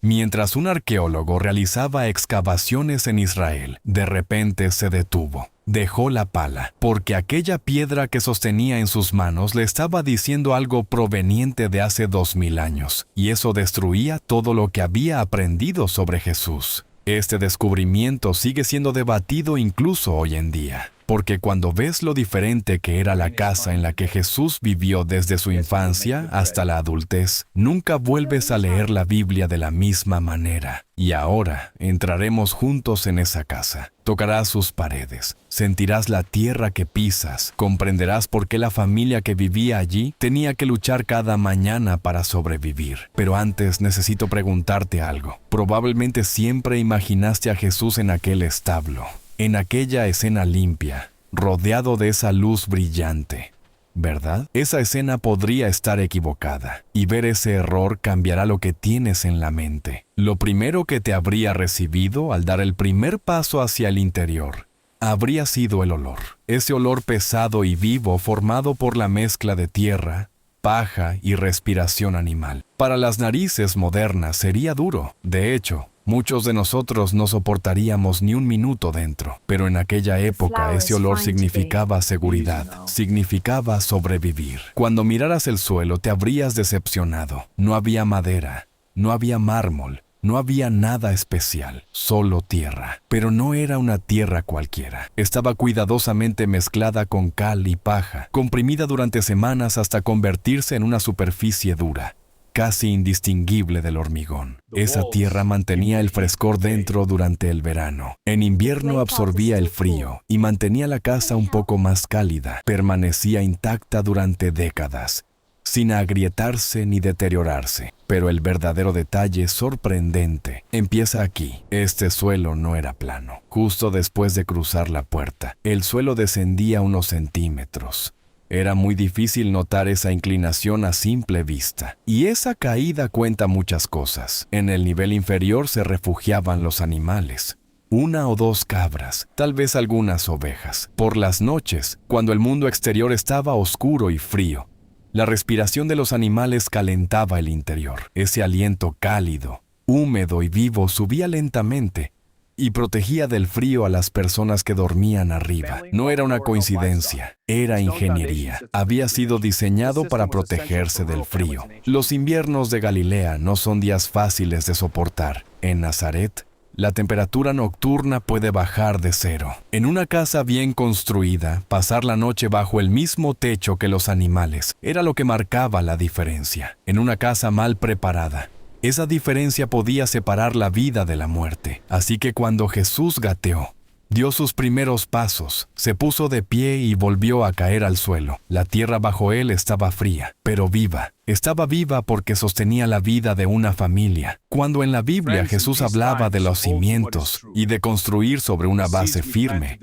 Mientras un arqueólogo realizaba excavaciones en Israel, de repente se detuvo. Dejó la pala, porque aquella piedra que sostenía en sus manos le estaba diciendo algo proveniente de hace 2000 años, y eso destruía todo lo que había aprendido sobre Jesús. Este descubrimiento sigue siendo debatido incluso hoy en día, porque cuando ves lo diferente que era la casa en la que Jesús vivió desde su infancia hasta la adultez, nunca vuelves a leer la Biblia de la misma manera. Y ahora entraremos juntos en esa casa. Tocarás sus paredes, sentirás la tierra que pisas, comprenderás por qué la familia que vivía allí tenía que luchar cada mañana para sobrevivir. Pero antes necesito preguntarte algo. Probablemente siempre imaginaste a Jesús en aquel establo, en aquella escena limpia, rodeado de esa luz brillante, ¿verdad? Esa escena podría estar equivocada, y ver ese error cambiará lo que tienes en la mente. Lo primero que te habría recibido al dar el primer paso hacia el interior habría sido el olor. Ese olor pesado y vivo formado por la mezcla de tierra, paja y respiración animal. Para las narices modernas sería duro. De hecho, muchos de nosotros no soportaríamos ni un minuto dentro, pero en aquella época ese olor significaba seguridad, significaba sobrevivir. Cuando miraras el suelo te habrías decepcionado. No había madera, no había mármol, no había nada especial, solo tierra. Pero no era una tierra cualquiera. Estaba cuidadosamente mezclada con cal y paja, comprimida durante semanas hasta convertirse en una superficie dura, casi indistinguible del hormigón. Esa tierra mantenía el frescor dentro durante el verano. En invierno absorbía el frío y mantenía la casa un poco más cálida. Permanecía intacta durante décadas, sin agrietarse ni deteriorarse. Pero el verdadero detalle sorprendente empieza aquí. Este suelo no era plano. Justo después de cruzar la puerta, el suelo descendía unos centímetros. Era muy difícil notar esa inclinación a simple vista. Y esa caída cuenta muchas cosas. En el nivel inferior se refugiaban los animales. 1 o 2 cabras, tal vez algunas ovejas. Por las noches, cuando el mundo exterior estaba oscuro y frío, la respiración de los animales calentaba el interior. Ese aliento cálido, húmedo y vivo subía lentamente y protegía del frío a las personas que dormían arriba. No era una coincidencia, era ingeniería. Había sido diseñado para protegerse del frío. Los inviernos de Galilea no son días fáciles de soportar. En Nazaret, la temperatura nocturna puede bajar de 0. En una casa bien construida, pasar la noche bajo el mismo techo que los animales era lo que marcaba la diferencia. En una casa mal preparada, esa diferencia podía separar la vida de la muerte. Así que cuando Jesús gateó, dio sus primeros pasos, se puso de pie y volvió a caer al suelo. La tierra bajo él estaba fría, pero viva. Estaba viva porque sostenía la vida de una familia. Cuando en la Biblia Jesús hablaba de los cimientos y de construir sobre una base firme,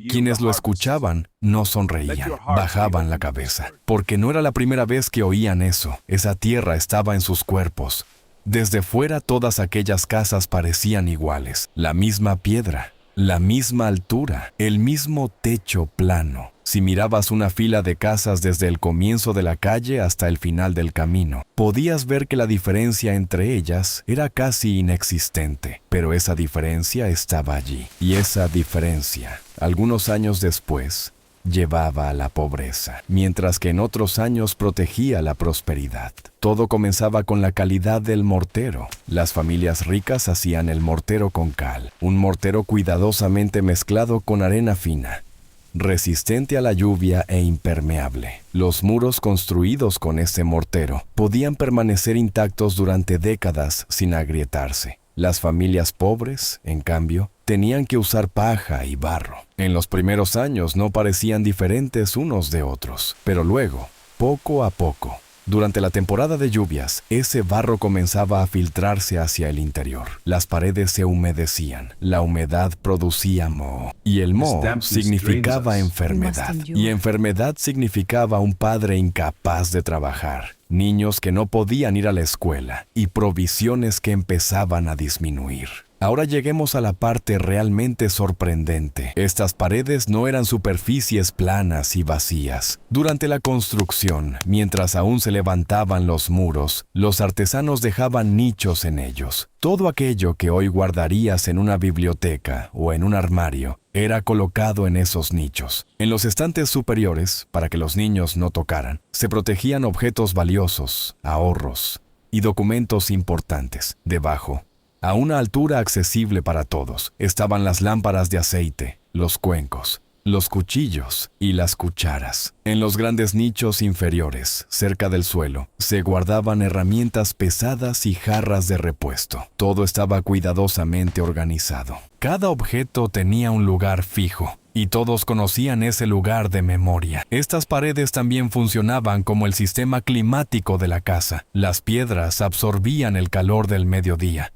quienes lo escuchaban no sonreían, bajaban la cabeza, porque no era la primera vez que oían eso. Esa tierra estaba en sus cuerpos. Desde fuera todas aquellas casas parecían iguales, la misma piedra, la misma altura, el mismo techo plano. Si mirabas una fila de casas desde el comienzo de la calle hasta el final del camino, podías ver que la diferencia entre ellas era casi inexistente. Pero esa diferencia estaba allí. Y esa diferencia, algunos años después, llevaba a la pobreza, mientras que en otros años protegía la prosperidad. Todo comenzaba con la calidad del mortero. Las familias ricas hacían el mortero con cal, un mortero cuidadosamente mezclado con arena fina, resistente a la lluvia e impermeable. Los muros construidos con este mortero podían permanecer intactos durante décadas sin agrietarse. Las familias pobres, en cambio, tenían que usar paja y barro. En los primeros años no parecían diferentes unos de otros, pero luego, poco a poco, durante la temporada de lluvias, ese barro comenzaba a filtrarse hacia el interior. Las paredes se humedecían, la humedad producía moho, y el moho significaba enfermedad, y enfermedad significaba un padre incapaz de trabajar, niños que no podían ir a la escuela y provisiones que empezaban a disminuir. Ahora lleguemos a la parte realmente sorprendente. Estas paredes no eran superficies planas y vacías. Durante la construcción, mientras aún se levantaban los muros, los artesanos dejaban nichos en ellos. Todo aquello que hoy guardarías en una biblioteca o en un armario era colocado en esos nichos. En los estantes superiores, para que los niños no tocaran, se protegían objetos valiosos, ahorros y documentos importantes. Debajo, a una altura accesible para todos, estaban las lámparas de aceite, los cuencos, los cuchillos y las cucharas. En los grandes nichos inferiores, cerca del suelo, se guardaban herramientas pesadas y jarras de repuesto. Todo estaba cuidadosamente organizado. Cada objeto tenía un lugar fijo, y todos conocían ese lugar de memoria. Estas paredes también funcionaban como el sistema climático de la casa. Las piedras absorbían el calor del mediodía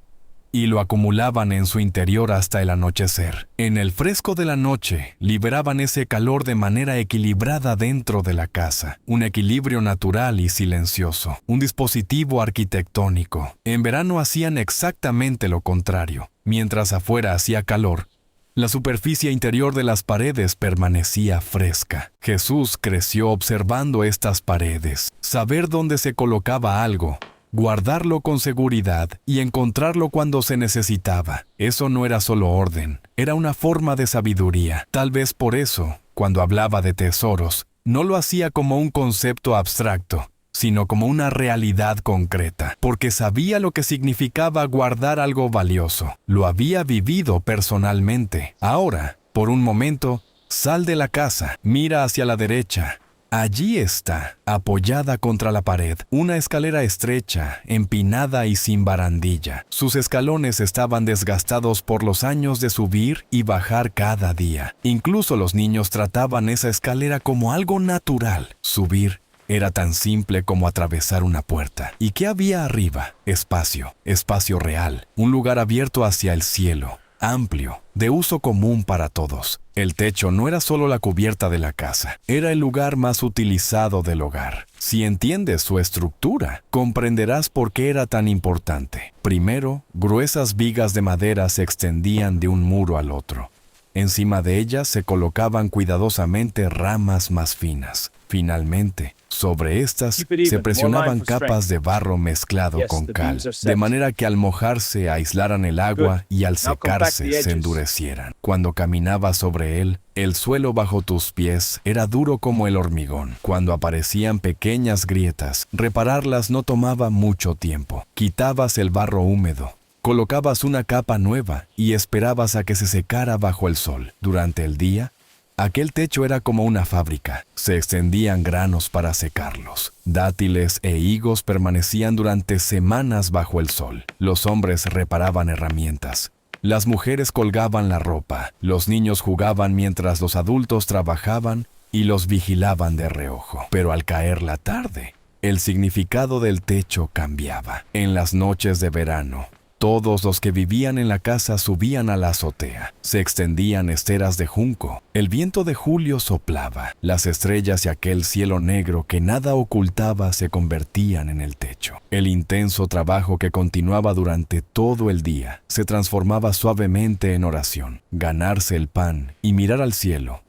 y lo acumulaban en su interior hasta el anochecer. En el fresco de la noche, liberaban ese calor de manera equilibrada dentro de la casa. Un equilibrio natural y silencioso. Un dispositivo arquitectónico. En verano hacían exactamente lo contrario. Mientras afuera hacía calor, la superficie interior de las paredes permanecía fresca. Jesús creció observando estas paredes. Saber dónde se colocaba algo, guardarlo con seguridad y encontrarlo cuando se necesitaba. Eso no era solo orden, era una forma de sabiduría. Tal vez por eso, cuando hablaba de tesoros, no lo hacía como un concepto abstracto, sino como una realidad concreta, porque sabía lo que significaba guardar algo valioso. Lo había vivido personalmente. Ahora, por un momento, sal de la casa, mira hacia la derecha. Allí está, apoyada contra la pared, una escalera estrecha, empinada y sin barandilla. Sus escalones estaban desgastados por los años de subir y bajar cada día. Incluso los niños trataban esa escalera como algo natural. Subir era tan simple como atravesar una puerta. ¿Y qué había arriba? Espacio real, un lugar abierto hacia el cielo. Amplio, de uso común para todos. El techo no era solo la cubierta de la casa, era el lugar más utilizado del hogar. Si entiendes su estructura, comprenderás por qué era tan importante. Primero, gruesas vigas de madera se extendían de un muro al otro. Encima de ellas se colocaban cuidadosamente ramas más finas. Finalmente, sobre estas se presionaban capas de barro mezclado con cal, de manera que al mojarse aislaran el agua y al secarse se endurecieran. Cuando caminabas sobre él, el suelo bajo tus pies era duro como el hormigón. Cuando aparecían pequeñas grietas, repararlas no tomaba mucho tiempo. Quitabas el barro húmedo, colocabas una capa nueva y esperabas a que se secara bajo el sol. Durante el día, aquel techo era como una fábrica. Se extendían granos para secarlos. Dátiles e higos permanecían durante semanas bajo el sol. Los hombres reparaban herramientas. Las mujeres colgaban la ropa. Los niños jugaban mientras los adultos trabajaban y los vigilaban de reojo. Pero al caer la tarde, el significado del techo cambiaba. En las noches de verano, todos los que vivían en la casa subían a la azotea. Se extendían esteras de junco. El viento de julio soplaba. Las estrellas y aquel cielo negro que nada ocultaba se convertían en el techo. El intenso trabajo que continuaba durante todo el día se transformaba suavemente en oración. Ganarse el pan y mirar al cielo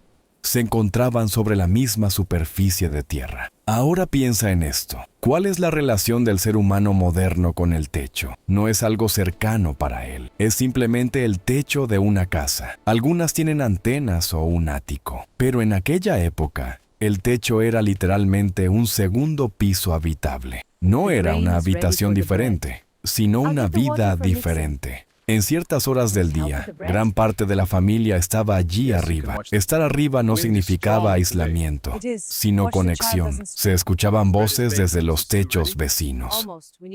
se encontraban sobre la misma superficie de tierra. Ahora piensa en esto. ¿Cuál es la relación del ser humano moderno con el techo? No es algo cercano para él. Es simplemente el techo de una casa. Algunas tienen antenas o un ático. Pero en aquella época, el techo era literalmente un segundo piso habitable. No era una habitación diferente, sino una vida diferente. En ciertas horas del día, gran parte de la familia estaba allí arriba. Estar arriba no significaba aislamiento, sino conexión. Se escuchaban voces desde los techos vecinos.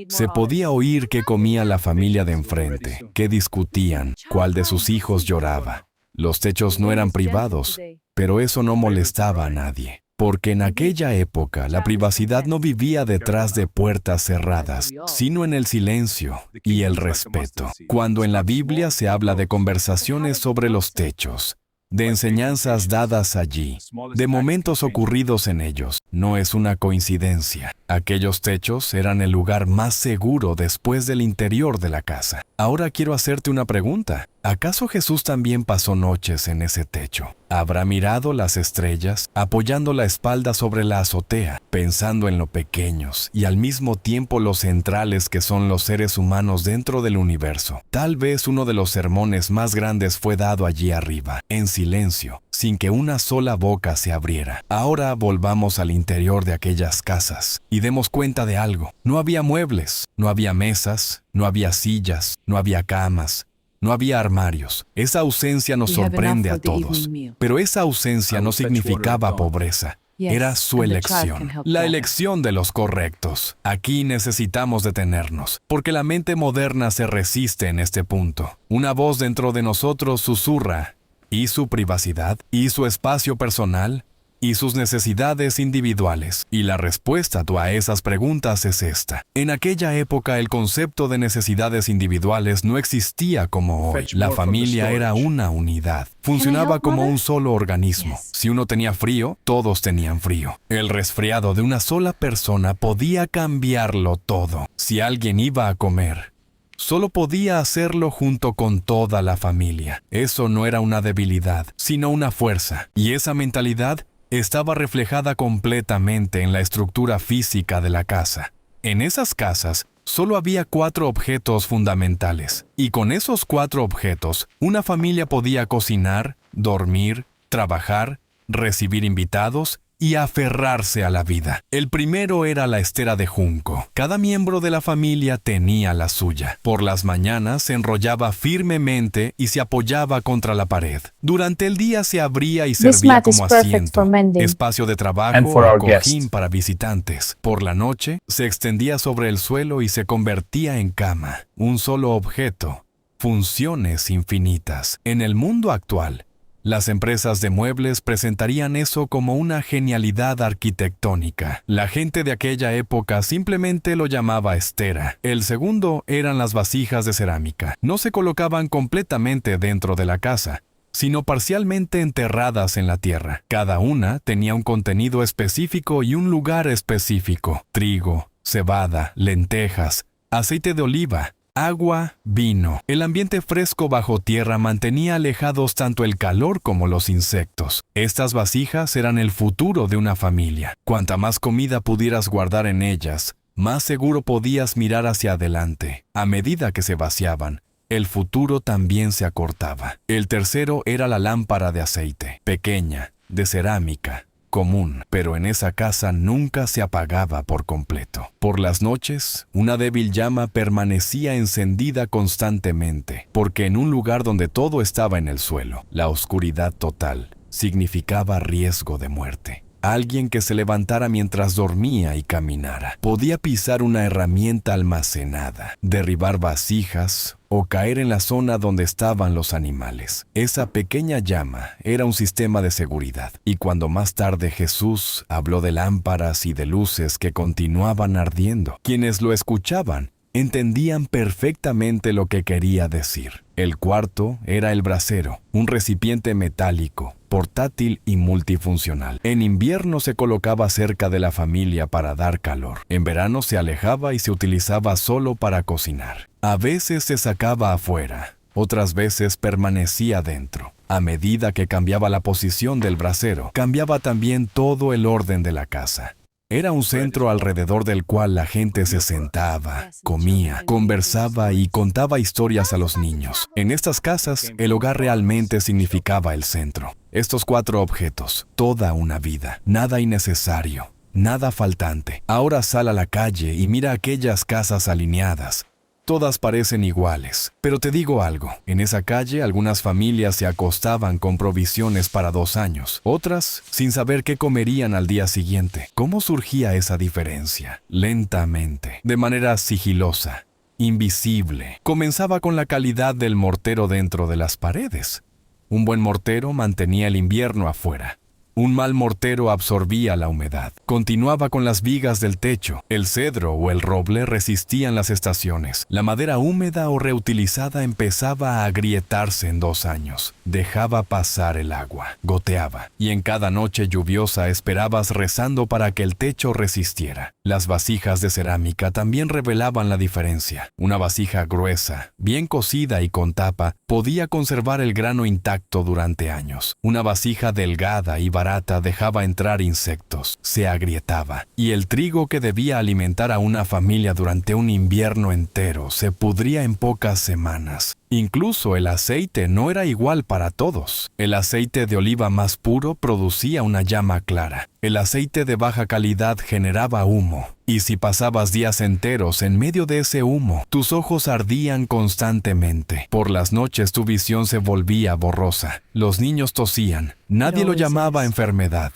Se podía oír qué comía la familia de enfrente, qué discutían, cuál de sus hijos lloraba. Los techos no eran privados, pero eso no molestaba a nadie. Porque en aquella época la privacidad no vivía detrás de puertas cerradas, sino en el silencio y el respeto. Cuando en la Biblia se habla de conversaciones sobre los techos, de enseñanzas dadas allí, de momentos ocurridos en ellos, no es una coincidencia. Aquellos techos eran el lugar más seguro después del interior de la casa. Ahora quiero hacerte una pregunta. ¿Acaso Jesús también pasó noches en ese techo? ¿Habrá mirado las estrellas, apoyando la espalda sobre la azotea, pensando en lo pequeños y al mismo tiempo lo centrales que son los seres humanos dentro del universo? Tal vez uno de los sermones más grandes fue dado allí arriba, en silencio, sin que una sola boca se abriera. Ahora volvamos al interior de aquellas casas y demos cuenta de algo. No había muebles, no había mesas, no había sillas, no había camas, no había armarios. Esa ausencia nos sorprende a todos. Pero esa ausencia no significaba pobreza. Era su elección, la elección de los correctos. Aquí necesitamos detenernos, porque la mente moderna se resiste en este punto. Una voz dentro de nosotros susurra, ¿y su privacidad? ¿Y su espacio personal? ¿Y sus necesidades individuales? Y la respuesta a esas preguntas es esta. En aquella época el concepto de necesidades individuales no existía como hoy. La familia era una unidad. Funcionaba como un solo organismo. Si uno tenía frío, todos tenían frío. El resfriado de una sola persona podía cambiarlo todo. Si alguien iba a comer, solo podía hacerlo junto con toda la familia. Eso no era una debilidad, sino una fuerza. Y esa mentalidad estaba reflejada completamente en la estructura física de la casa. En esas casas solo había 4 objetos fundamentales, y con esos 4 objetos, una familia podía cocinar, dormir, trabajar, recibir invitados y aferrarse a la vida. El primero era la estera de junco. Cada miembro de la familia tenía la suya. Por las mañanas se enrollaba firmemente y se apoyaba contra la pared. Durante el día se abría y servía como asiento, espacio de trabajo o cojín para visitantes. Por la noche se extendía sobre el suelo y se convertía en cama. Un solo objeto. Funciones infinitas. En el mundo actual, las empresas de muebles presentarían eso como una genialidad arquitectónica. La gente de aquella época simplemente lo llamaba estera. El segundo eran las vasijas de cerámica. No se colocaban completamente dentro de la casa, sino parcialmente enterradas en la tierra. Cada una tenía un contenido específico y un lugar específico. Trigo, cebada, lentejas, aceite de oliva, agua, vino. El ambiente fresco bajo tierra mantenía alejados tanto el calor como los insectos. Estas vasijas eran el futuro de una familia. Cuanta más comida pudieras guardar en ellas, más seguro podías mirar hacia adelante. A medida que se vaciaban, el futuro también se acortaba. El tercero era la lámpara de aceite, pequeña, de cerámica, común, pero en esa casa nunca se apagaba por completo. Por las noches, una débil llama permanecía encendida constantemente, porque en un lugar donde todo estaba en el suelo, la oscuridad total significaba riesgo de muerte. Alguien que se levantara mientras dormía y caminara. Podía pisar una herramienta almacenada, derribar vasijas o caer en la zona donde estaban los animales. Esa pequeña llama era un sistema de seguridad. Y cuando más tarde Jesús habló de lámparas y de luces que continuaban ardiendo, quienes lo escuchaban entendían perfectamente lo que quería decir. El cuarto era el brasero, un recipiente metálico, portátil y multifuncional. En invierno se colocaba cerca de la familia para dar calor. En verano se alejaba y se utilizaba solo para cocinar. A veces se sacaba afuera, otras veces permanecía dentro. A medida que cambiaba la posición del brasero, cambiaba también todo el orden de la casa. Era un centro alrededor del cual la gente se sentaba, comía, conversaba y contaba historias a los niños. En estas casas, el hogar realmente significaba el centro. Estos 4 objetos, toda una vida, nada innecesario, nada faltante. Ahora sal a la calle y mira aquellas casas alineadas. Todas parecen iguales, pero te digo algo, en esa calle algunas familias se acostaban con provisiones para 2 años, otras sin saber qué comerían al día siguiente. ¿Cómo surgía esa diferencia? Lentamente, de manera sigilosa, invisible. Comenzaba con la calidad del mortero dentro de las paredes. Un buen mortero mantenía el invierno afuera. Un mal mortero absorbía la humedad. Continuaba con las vigas del techo. El cedro o el roble resistían las estaciones. La madera húmeda o reutilizada empezaba a agrietarse en 2 años. Dejaba pasar el agua. Goteaba. Y en cada noche lluviosa esperabas rezando para que el techo resistiera. Las vasijas de cerámica también revelaban la diferencia. Una vasija gruesa, bien cocida y con tapa, podía conservar el grano intacto durante años. Una vasija delgada y barata dejaba entrar insectos, se agrietaba, y el trigo que debía alimentar a una familia durante un invierno entero se pudría en pocas semanas. Incluso el aceite no era igual para todos. El aceite de oliva más puro producía una llama clara. El aceite de baja calidad generaba humo. Y si pasabas días enteros en medio de ese humo, tus ojos ardían constantemente. Por las noches tu visión se volvía borrosa. Los niños tosían. Nadie lo llamaba enfermedad.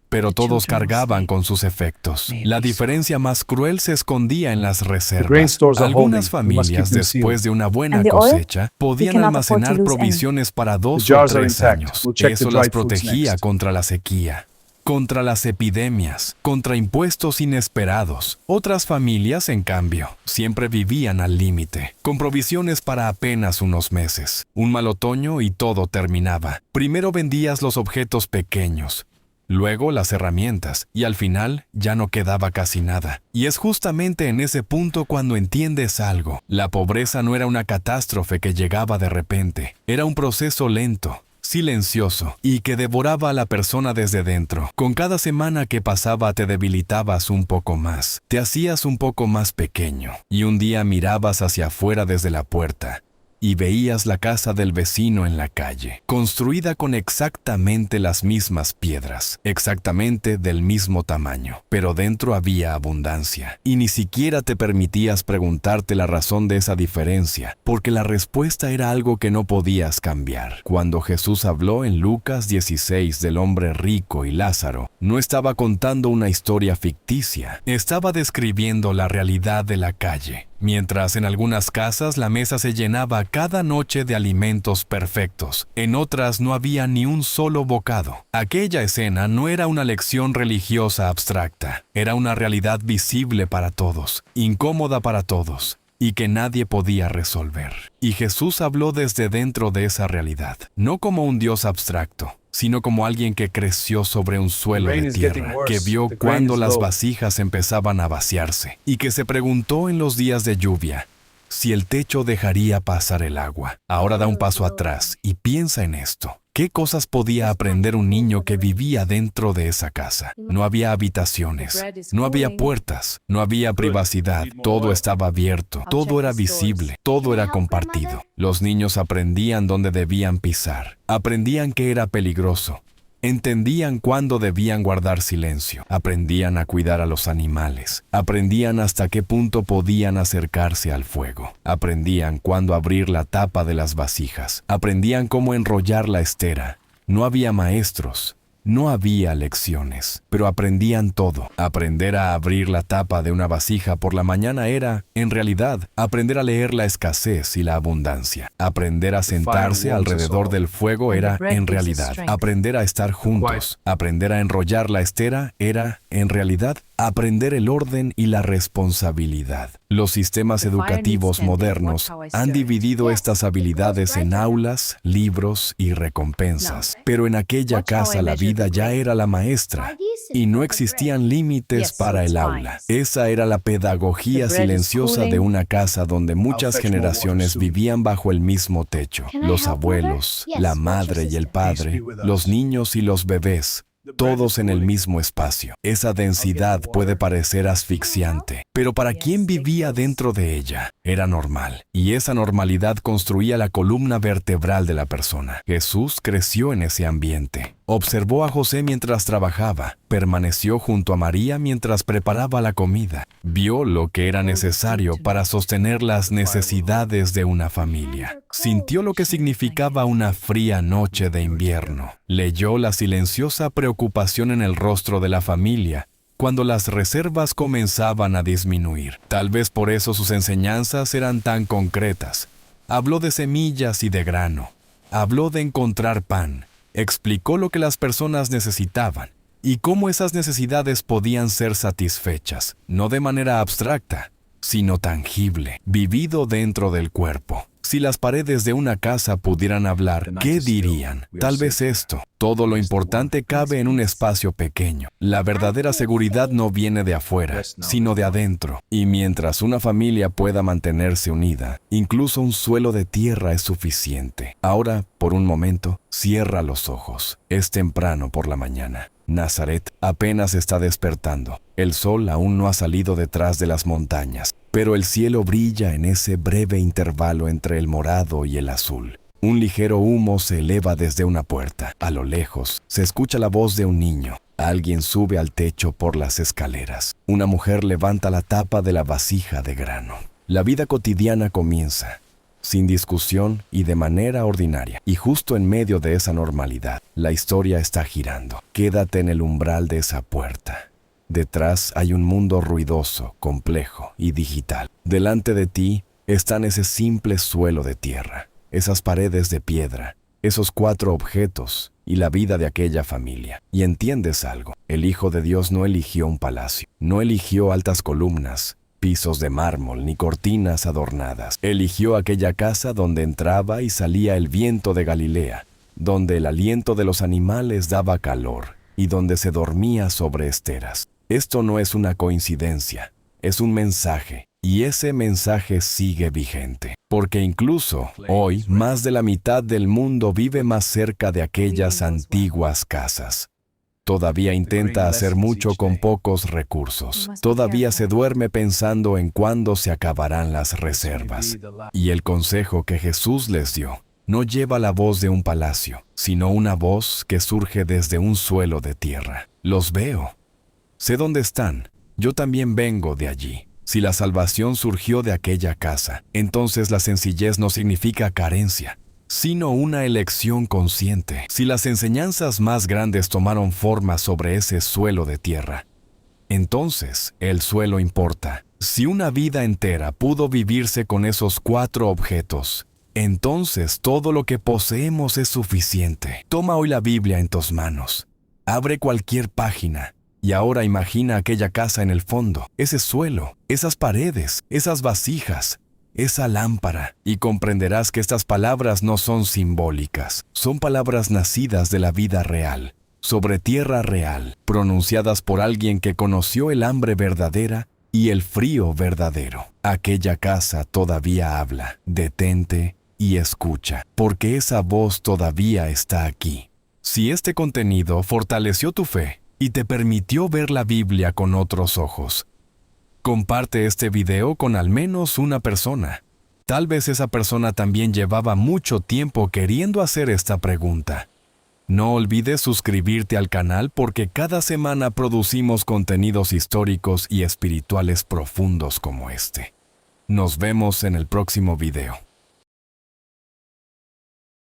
Pero todos cargaban con sus efectos. La diferencia más cruel se escondía en las reservas. Algunas familias, después de una buena cosecha, podían almacenar provisiones para 2 o 3 años. Eso las protegía contra la sequía, contra las epidemias, contra impuestos inesperados. Otras familias, en cambio, siempre vivían al límite, con provisiones para apenas unos meses. Un mal otoño y todo terminaba. Primero vendías los objetos pequeños, luego las herramientas, y al final ya no quedaba casi nada. Y es justamente en ese punto cuando entiendes algo. La pobreza no era una catástrofe que llegaba de repente. Era un proceso lento, silencioso, y que devoraba a la persona desde dentro. Con cada semana que pasaba te debilitabas un poco más, te hacías un poco más pequeño, y un día mirabas hacia afuera desde la puerta, y veías la casa del vecino en la calle, construida con exactamente las mismas piedras, exactamente del mismo tamaño, pero dentro había abundancia, y ni siquiera te permitías preguntarte la razón de esa diferencia, porque la respuesta era algo que no podías cambiar. Cuando Jesús habló en Lucas 16 del hombre rico y Lázaro, no estaba contando una historia ficticia, estaba describiendo la realidad de la calle. Mientras en algunas casas la mesa se llenaba cada noche de alimentos perfectos, en otras no había ni un solo bocado. Aquella escena no era una lección religiosa abstracta, era una realidad visible para todos, incómoda para todos, y que nadie podía resolver. Y Jesús habló desde dentro de esa realidad, no como un Dios abstracto, sino como alguien que creció sobre un suelo de tierra, que vio cuando las vasijas empezaban a vaciarse, y que se preguntó en los días de lluvia si el techo dejaría pasar el agua. Ahora da un paso atrás y piensa en esto. ¿Qué cosas podía aprender un niño que vivía dentro de esa casa? No había habitaciones, no había puertas, no había privacidad, todo estaba abierto, todo era visible, todo era compartido. Los niños aprendían dónde debían pisar, aprendían que era peligroso, entendían cuándo debían guardar silencio, aprendían a cuidar a los animales, aprendían hasta qué punto podían acercarse al fuego, aprendían cuándo abrir la tapa de las vasijas, aprendían cómo enrollar la estera. No había maestros, no había lecciones, pero aprendían todo. Aprender a abrir la tapa de una vasija por la mañana era, en realidad, aprender a leer la escasez y la abundancia. Aprender a sentarse alrededor del fuego era, en realidad, aprender a estar juntos. Aprender a enrollar la estera era, en realidad, aprender el orden y la responsabilidad. Los sistemas educativos modernos han dividido estas habilidades en aulas, libros y recompensas. Pero en aquella casa la vida ya era la maestra y no existían límites para el aula. Esa era la pedagogía silenciosa de una casa donde muchas generaciones vivían bajo el mismo techo. Los abuelos, la madre y el padre, los niños y los bebés, todos en el mismo espacio. Esa densidad puede parecer asfixiante, pero para quien vivía dentro de ella, era normal. Y esa normalidad construía la columna vertebral de la persona. Jesús creció en ese ambiente. Observó a José mientras trabajaba, permaneció junto a María mientras preparaba la comida, vio lo que era necesario para sostener las necesidades de una familia, sintió lo que significaba una fría noche de invierno, leyó la silenciosa preocupación en el rostro de la familia cuando las reservas comenzaban a disminuir. Tal vez por eso sus enseñanzas eran tan concretas. Habló de semillas y de grano, habló de encontrar pan, Explicó lo que las personas necesitaban y cómo esas necesidades podían ser satisfechas, no de manera abstracta, sino tangible, vivido dentro del cuerpo. Si las paredes de una casa pudieran hablar, ¿qué dirían? Tal vez esto: todo lo importante cabe en un espacio pequeño. La verdadera seguridad no viene de afuera, sino de adentro. Y mientras una familia pueda mantenerse unida, incluso un suelo de tierra es suficiente. Ahora, por un momento, cierra los ojos. Es temprano por la mañana. Nazaret apenas está despertando. El sol aún no ha salido detrás de las montañas, pero el cielo brilla en ese breve intervalo entre el morado y el azul. Un ligero humo se eleva desde una puerta. A lo lejos se escucha la voz de un niño. Alguien sube al techo por las escaleras. Una mujer levanta la tapa de la vasija de grano. La vida cotidiana comienza, sin discusión y de manera ordinaria. Y justo en medio de esa normalidad, la historia está girando. Quédate en el umbral de esa puerta. Detrás hay un mundo ruidoso, complejo y digital. Delante de ti están ese simple suelo de tierra, esas paredes de piedra, esos 4 objetos y la vida de aquella familia. Y entiendes algo: el Hijo de Dios no eligió un palacio, no eligió altas columnas, pisos de mármol ni cortinas adornadas. Eligió aquella casa donde entraba y salía el viento de Galilea, donde el aliento de los animales daba calor y donde se dormía sobre esteras. Esto no es una coincidencia, es un mensaje, y ese mensaje sigue vigente. Porque incluso hoy, más de la mitad del mundo vive más cerca de aquellas antiguas casas. Todavía intenta hacer mucho con pocos recursos. Todavía se duerme pensando en cuándo se acabarán las reservas. Y el consejo que Jesús les dio no lleva la voz de un palacio, sino una voz que surge desde un suelo de tierra. Los veo. Sé dónde están. Yo también vengo de allí. Si la salvación surgió de aquella casa, entonces la sencillez no significa carencia, sino una elección consciente. Si las enseñanzas más grandes tomaron forma sobre ese suelo de tierra, entonces el suelo importa. Si una vida entera pudo vivirse con esos 4 objetos, entonces todo lo que poseemos es suficiente. Toma hoy la Biblia en tus manos. Abre cualquier página. Y ahora imagina aquella casa en el fondo, ese suelo, esas paredes, esas vasijas, esa lámpara, y comprenderás que estas palabras no son simbólicas, son palabras nacidas de la vida real, sobre tierra real, pronunciadas por alguien que conoció el hambre verdadera y el frío verdadero. Aquella casa todavía habla. Detente y escucha, porque esa voz todavía está aquí. Si este contenido fortaleció tu fe y te permitió ver la Biblia con otros ojos, comparte este video con al menos una persona. Tal vez esa persona también llevaba mucho tiempo queriendo hacer esta pregunta. No olvides suscribirte al canal porque cada semana producimos contenidos históricos y espirituales profundos como este. Nos vemos en el próximo video.